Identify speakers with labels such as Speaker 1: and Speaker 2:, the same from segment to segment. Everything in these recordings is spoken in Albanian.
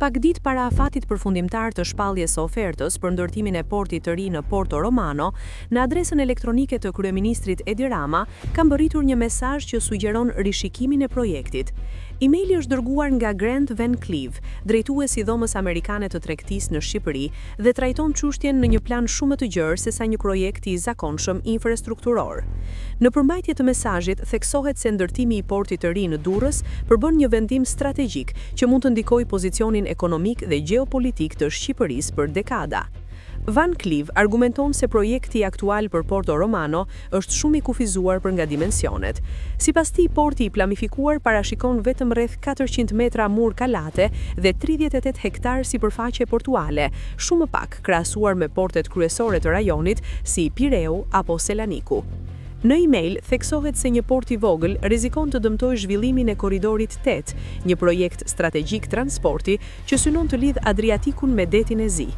Speaker 1: Pak ditë para afatit përfundimtar të shpalljes së ofertës për ndërtimin e portit të ri në Porto Romano, në adresën elektronike të kryeministrit Edi Rama ka mbërritur një mesazh që sugjeron rishikimin e projektit. Emaili është dërguar nga Grant Van Cleave, drejtuesi i dhomës amerikane të tregtisë në Shqipëri, dhe trajton çështjen në një plan shumë të gjerë sesa një projekt i zakonshëm infrastrukturor. Në përmbajtje të mesazhit theksohet se ndërtimi i portit të ri në Durrës përbën një vendim strategjik që mund të ndikojë pozicionin ekonomik dhe gjeopolitik të Shqipërisë për dekada. Van Cleave argumenton se projekti aktual për Porto Romano është shumë i kufizuar për nga dimensionet. Sipas tij, porti i planifikuar parashikon vetëm rreth 400 metra mur kalate dhe 38 hektar sipërfaqe portuale, shumë më pak krahasuar me portet kryesore të rajonit si Pireu apo Selaniku. Në email theksohet se një port i vogël rrezikon të dëmtojë zhvillimin e korridorit 8, një projekt strategjik transporti që synon të lidh Adriatikun me detin e Zi.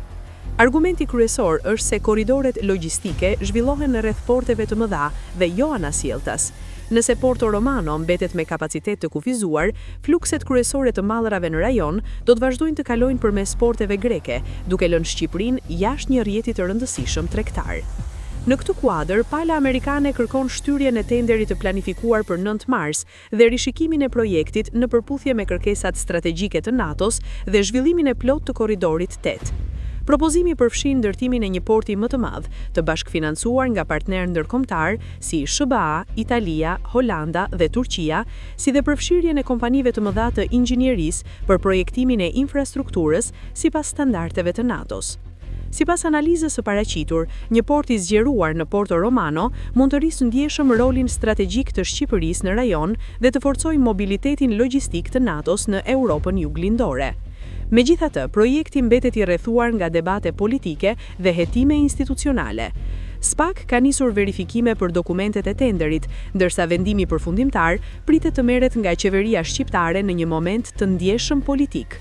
Speaker 1: Argumenti kryesor është se korridoret logjistike zhvillohen në rreth porteve të mëdha dhe jo anasjelltas. Nëse Porto Romano mbetet me kapacitet të kufizuar, flukset kryesore të mallrave në rajon do të vazhdojnë të kalojnë përmes porteve greke, duke lënë Shqipërinë jashtë një rrjeti të rëndësishëm tregtar. Në këtë kuadër, pala amerikane kërkon shtyrjen e tenderit të planifikuar për 9 mars dhe rishikimin e projektit në përputhje me kërkesat strategjike të NATO-s dhe zhvillimin e plot të korridorit 8. Propozimi përfshin ndërtimin e një porti më të madh, të bashkëfinancuar nga partnerë ndërkombëtar si SBA, Italia, Holanda dhe Turqia, si dhe përfshirjen e kompanive të mëdha të inxhinierisë për projektimin e infrastrukturës sipas standardeve të NATO-s. Sipas analizës së paraqitur, një port i zgjeruar në Porto Romano mund të rrisë ndjeshëm rolin strategjik të Shqipërisë në rajon dhe të forcojë mobilitetin logjistik të NATO-s në Europën juglindore. Megjithatë, projekti mbetet i rrethuar nga debate politike dhe hetime institucionale. SPAK ka nisur verifikime për dokumentet e tenderit, ndërsa vendimi përfundimtar pritet të merret nga qeveria shqiptare në një moment të ndjeshëm politik.